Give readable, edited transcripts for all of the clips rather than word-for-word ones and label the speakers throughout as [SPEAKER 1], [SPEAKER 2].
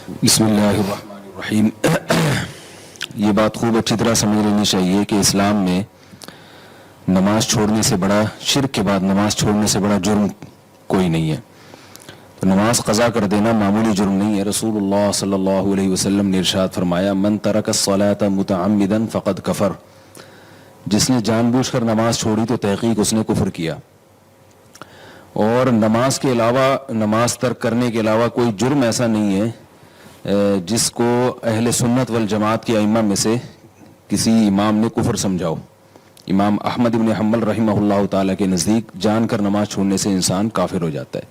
[SPEAKER 1] بسم اللہ الرحمن الرحیم. یہ بات خوب اچھی طرح سمجھ لینی چاہیے کہ اسلام میں نماز چھوڑنے سے بڑا، شرک کے بعد نماز چھوڑنے سے بڑا جرم کوئی نہیں ہے. تو نماز قضا کر دینا معمولی جرم نہیں ہے. رسول اللہ صلی اللہ علیہ وسلم نے ارشاد فرمایا من ترک الصلاۃ متعمدا فقد کفر. جس نے جان بوجھ کر نماز چھوڑی تو تحقیق اس نے کفر کیا. اور نماز کے علاوہ، نماز ترک کرنے کے علاوہ کوئی جرم ایسا نہیں ہے جس کو اہل سنت والجماعت کے ائمہ میں سے کسی امام نے کفر سمجھاؤ. امام احمد بن حنبل رحمہ اللہ تعالیٰ کے نزدیک جان کر نماز چھوڑنے سے انسان کافر ہو جاتا ہے.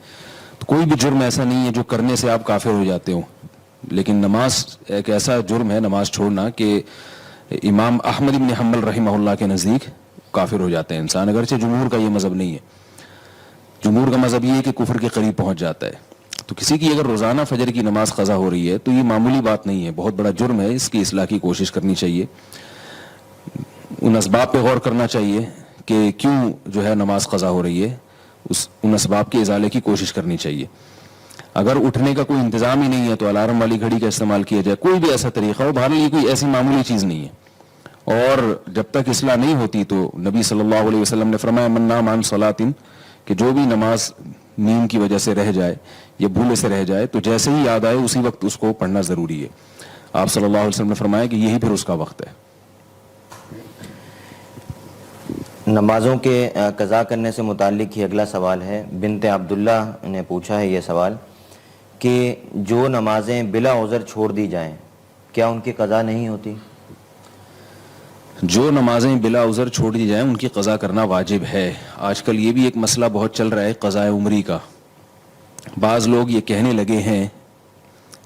[SPEAKER 1] تو کوئی بھی جرم ایسا نہیں ہے جو کرنے سے آپ کافر ہو جاتے ہو، لیکن نماز ایک ایسا جرم ہے نماز چھوڑنا کہ امام احمد بن حنبل رحمہ اللہ کے نزدیک کافر ہو جاتا ہے انسان. اگرچہ جمہور کا یہ مذہب نہیں ہے. جمہور کا مذہب یہ ہے کہ کفر کے قریب پہنچ جاتا ہے. تو کسی کی اگر روزانہ فجر کی نماز قضا ہو رہی ہے تو یہ معمولی بات نہیں ہے، بہت بڑا جرم ہے. اس کی اصلاح کی کوشش کرنی چاہیے. ان اسباب پہ غور کرنا چاہیے کہ کیوں جو ہے نماز قضا ہو رہی ہے، ان اسباب کے ازالے کی کوشش کرنی چاہیے. اگر اٹھنے کا کوئی انتظام ہی نہیں ہے تو الارم والی گھڑی کا استعمال کیا جائے، کوئی بھی ایسا طریقہ ہو. بہرحال یہ کوئی ایسی معمولی چیز نہیں ہے. اور جب تک اصلاح نہیں ہوتی تو نبی صلی اللہ علیہ وسلم نے فرمایا من نام عن صلاۃ، کہ جو بھی نماز نیند کی وجہ سے رہ جائے یا بھولے سے رہ جائے تو جیسے ہی یاد آئے اسی وقت اس کو پڑھنا ضروری ہے. آپ صلی اللہ علیہ وسلم نے فرمایا کہ یہی پھر اس کا وقت ہے.
[SPEAKER 2] نمازوں کے قضا کرنے سے متعلق ہی اگلا سوال ہے. بنت عبداللہ نے پوچھا ہے یہ سوال کہ جو نمازیں بلا عذر چھوڑ دی جائیں کیا ان کی قضا نہیں ہوتی؟
[SPEAKER 1] جو نمازیں بلا عذر چھوڑ دی جائیں ان کی قضا کرنا واجب ہے. آج کل یہ بھی ایک مسئلہ بہت چل رہا ہے قضاء عمری کا. بعض لوگ یہ کہنے لگے ہیں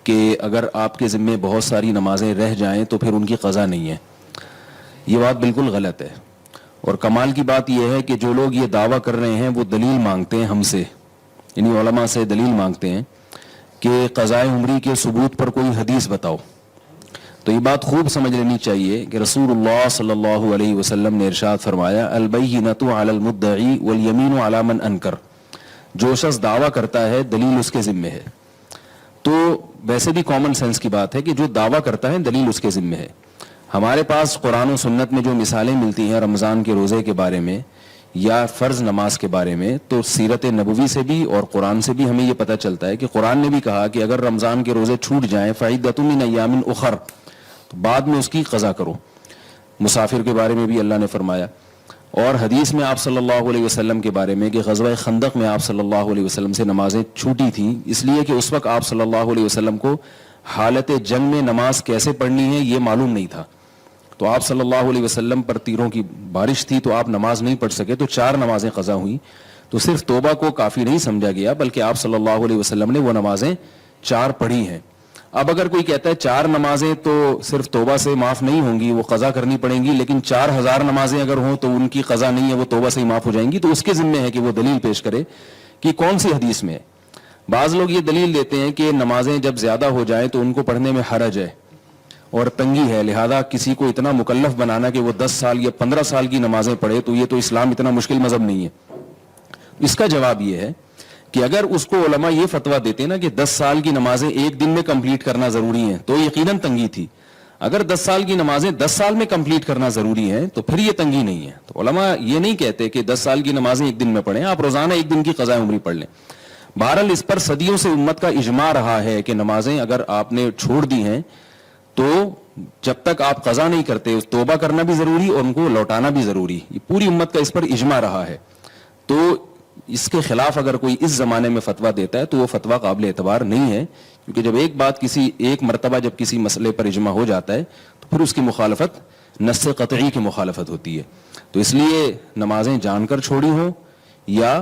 [SPEAKER 1] کہ اگر آپ کے ذمے بہت ساری نمازیں رہ جائیں تو پھر ان کی قضا نہیں ہے. یہ بات بالکل غلط ہے. اور کمال کی بات یہ ہے کہ جو لوگ یہ دعویٰ کر رہے ہیں وہ دلیل مانگتے ہیں ہم سے، یعنی علماء سے دلیل مانگتے ہیں کہ قضاء عمری کے ثبوت پر کوئی حدیث بتاؤ. تو یہ بات خوب سمجھ لینی چاہیے کہ رسول اللہ صلی اللہ علیہ وسلم نے ارشاد فرمایا البینۃ علی المدعی والیمین علی من انکر. جو شخص دعویٰ کرتا ہے دلیل اس کے ذمے ہے. تو ویسے بھی کامن سینس کی بات ہے کہ جو دعویٰ کرتا ہے دلیل اس کے ذمے ہے. ہمارے پاس قرآن و سنت میں جو مثالیں ملتی ہیں رمضان کے روزے کے بارے میں یا فرض نماز کے بارے میں، تو سیرت نبوی سے بھی اور قرآن سے بھی ہمیں یہ پتہ چلتا ہے کہ قرآن نے بھی کہا کہ اگر رمضان کے روزے چھوٹ جائیں فعدۃ من ایام اخر، تو بعد میں اس کی قضا کرو. مسافر کے بارے میں بھی اللہ نے فرمایا. اور حدیث میں آپ صلی اللہ علیہ وسلم کے بارے میں کہ غزوہ خندق میں آپ صلی اللہ علیہ وسلم سے نمازیں چھوٹی تھیں اس لیے کہ اس وقت آپ صلی اللہ علیہ وسلم کو حالت جنگ میں نماز کیسے پڑھنی ہے یہ معلوم نہیں تھا. تو آپ صلی اللہ علیہ وسلم پر تیروں کی بارش تھی تو آپ نماز نہیں پڑھ سکے، تو 4 نمازیں قضا ہوئیں. تو صرف توبہ کو کافی نہیں سمجھا گیا بلکہ آپ صلی اللہ علیہ وسلم نے وہ نمازیں 4 پڑھی ہیں. اب اگر کوئی کہتا ہے 4 نمازیں تو صرف توبہ سے معاف نہیں ہوں گی، وہ قضا کرنی پڑیں گی، لیکن 4000 نمازیں اگر ہوں تو ان کی قضا نہیں ہے، وہ توبہ سے ہی معاف ہو جائیں گی، تو اس کے ذمہ ہے کہ وہ دلیل پیش کرے کہ کون سی حدیث میں ہے. بعض لوگ یہ دلیل دیتے ہیں کہ نمازیں جب زیادہ ہو جائیں تو ان کو پڑھنے میں حرج ہے اور تنگی ہے، لہذا کسی کو اتنا مکلف بنانا کہ وہ 10 سال یا 15 سال کی نمازیں پڑھے، تو یہ تو اسلام اتنا مشکل مذہب نہیں ہے. اس کا جواب یہ ہے کہ اگر اس کو علماء یہ فتویٰ دیتے نا کہ 10 سال کی نمازیں ایک دن میں کمپلیٹ کرنا ضروری ہیں تو یقیناً تنگی تھی. اگر 10 سال کی نمازیں 10 سال میں کمپلیٹ کرنا ضروری ہے تو پھر یہ تنگی نہیں ہے. تو علماء یہ نہیں کہتے کہ 10 سال کی نمازیں ایک دن میں پڑھیں، آپ روزانہ ایک دن کی قضاء عمری پڑھ لیں. بہرحال اس پر صدیوں سے امت کا اجماع رہا ہے کہ نمازیں اگر آپ نے چھوڑ دی ہیں تو جب تک آپ قضا نہیں کرتے توبہ کرنا بھی ضروری اور ان کو لوٹانا بھی ضروری. یہ پوری امت کا اس پر اجماع رہا ہے. تو اس کے خلاف اگر کوئی اس زمانے میں فتویٰ دیتا ہے تو وہ فتویٰ قابل اعتبار نہیں ہے، کیونکہ جب ایک مرتبہ جب کسی مسئلے پر اجماع ہو جاتا ہے تو پھر اس کی مخالفت نص قطعی کی مخالفت ہوتی ہے. تو اس لیے نمازیں جان کر چھوڑی ہوں یا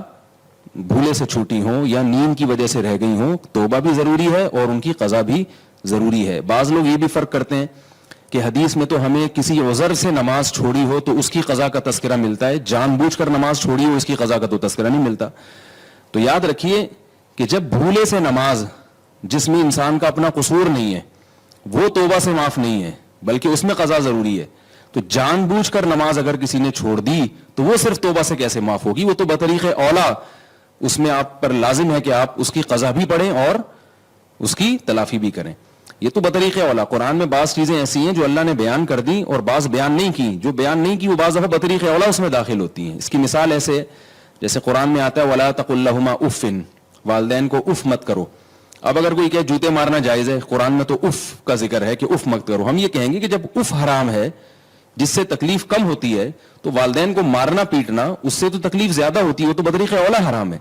[SPEAKER 1] بھولے سے چھوٹی ہوں یا نیند کی وجہ سے رہ گئی ہوں، توبہ بھی ضروری ہے اور ان کی قضا بھی ضروری ہے. بعض لوگ یہ بھی فرق کرتے ہیں کہ حدیث میں تو ہمیں کسی عذر سے نماز چھوڑی ہو تو اس کی قضا کا تذکرہ ملتا ہے، جان بوجھ کر نماز چھوڑی ہو اس کی قضا کا تو تذکرہ نہیں ملتا. تو یاد رکھیے کہ جب بھولے سے نماز جس میں انسان کا اپنا قصور نہیں ہے وہ توبہ سے معاف نہیں ہے بلکہ اس میں قضا ضروری ہے. تو جان بوجھ کر نماز اگر کسی نے چھوڑ دی تو وہ صرف توبہ سے کیسے معاف ہوگی؟ وہ تو بطریق اولا اس میں آپ پر لازم ہے کہ آپ اس کی قضا بھی پڑھیں اور اس کی تلافی بھی کریں. یہ تو بطریق اولا. قرآن میں بعض چیزیں ایسی ہیں جو اللہ نے بیان کر دی اور بعض بیان نہیں کی. جو بیان نہیں کی وہ بعض دفعہ بطریق اولا اس میں داخل ہوتی ہیں. اس کی مثال ایسے جیسے قرآن میں آتا ہے وَلَا تَقُلْ لَهُمَا اُفٍّ, والدین کو اف مت کرو. اب اگر کوئی کہ جوتے مارنا جائز ہے, قرآن میں تو اف کا ذکر ہے کہ اف مت کرو. ہم یہ کہیں گے کہ جب اف حرام ہے جس سے تکلیف کم ہوتی ہے تو والدین کو مارنا پیٹنا اس سے تو تکلیف زیادہ ہوتی ہے, وہ تو بطریق اولا حرام ہے.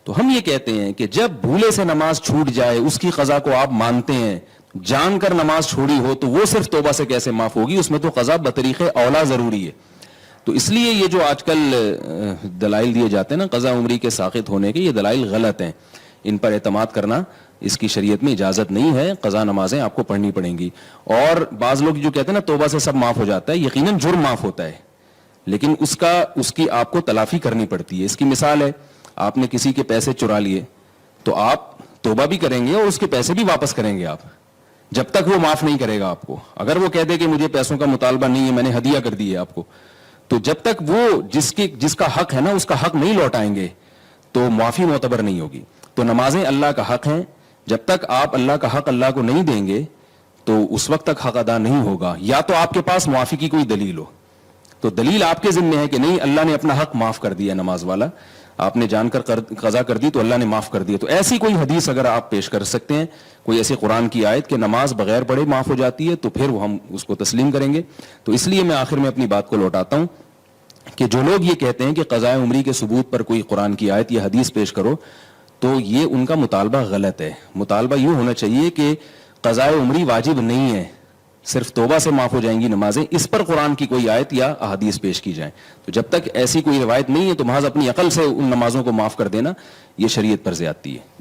[SPEAKER 1] تو ہم یہ کہتے ہیں کہ جب بھولے سے نماز چھوٹ جائے اس کی قضا کو آپ مانتے ہیں, جان کر نماز چھوڑی ہو تو وہ صرف توبہ سے کیسے معاف ہوگی, اس میں تو قضا بطریق اولا ضروری ہے. تو اس لیے یہ جو آج کل دلائل دیے جاتے ہیں نا قضا عمری کے ساقط ہونے کے, یہ دلائل غلط ہیں. ان پر اعتماد کرنا اس کی شریعت میں اجازت نہیں ہے. قضا نمازیں آپ کو پڑھنی پڑیں گی. اور بعض لوگ جو کہتے ہیں نا توبہ سے سب معاف ہو جاتا ہے, یقیناً جرم معاف ہوتا ہے لیکن اس کی آپ کو تلافی کرنی پڑتی ہے. اس کی مثال ہے آپ نے کسی کے پیسے چرا لیے تو آپ توبہ بھی کریں گے اور اس کے پیسے بھی واپس کریں گے آپ, جب تک وہ معاف نہیں کرے گا آپ کو. اگر وہ کہہ دے کہ مجھے پیسوں کا مطالبہ نہیں ہے, میں نے ہدیہ کر دی ہے آپ کو, تو جب تک وہ جس کا حق ہے نا اس کا حق نہیں لوٹائیں گے تو معافی معتبر نہیں ہوگی. تو نمازیں اللہ کا حق ہیں, جب تک آپ اللہ کا حق اللہ کو نہیں دیں گے تو اس وقت تک حق ادا نہیں ہوگا. یا تو آپ کے پاس معافی کی کوئی دلیل ہو, تو دلیل آپ کے ذمہ ہے کہ نہیں اللہ نے اپنا حق معاف کر دیا, نماز والا آپ نے جان کر قضا کر دی تو اللہ نے معاف کر دیا. تو ایسی کوئی حدیث اگر آپ پیش کر سکتے ہیں, کوئی ایسی قرآن کی آیت کہ نماز بغیر پڑھے معاف ہو جاتی ہے, تو پھر ہم اس کو تسلیم کریں گے. تو اس لیے میں آخر میں اپنی بات کو لوٹاتا ہوں کہ جو لوگ یہ کہتے ہیں کہ قضاء عمری کے ثبوت پر کوئی قرآن کی آیت یا حدیث پیش کرو, تو یہ ان کا مطالبہ غلط ہے. مطالبہ یوں ہونا چاہیے کہ قضاء عمری واجب نہیں ہے, صرف توبہ سے معاف ہو جائیں گی نمازیں, اس پر قرآن کی کوئی آیت یا احادیث پیش کی جائیں. تو جب تک ایسی کوئی روایت نہیں ہے تو محض اپنی عقل سے ان نمازوں کو معاف کر دینا یہ شریعت پر زیادتی ہے.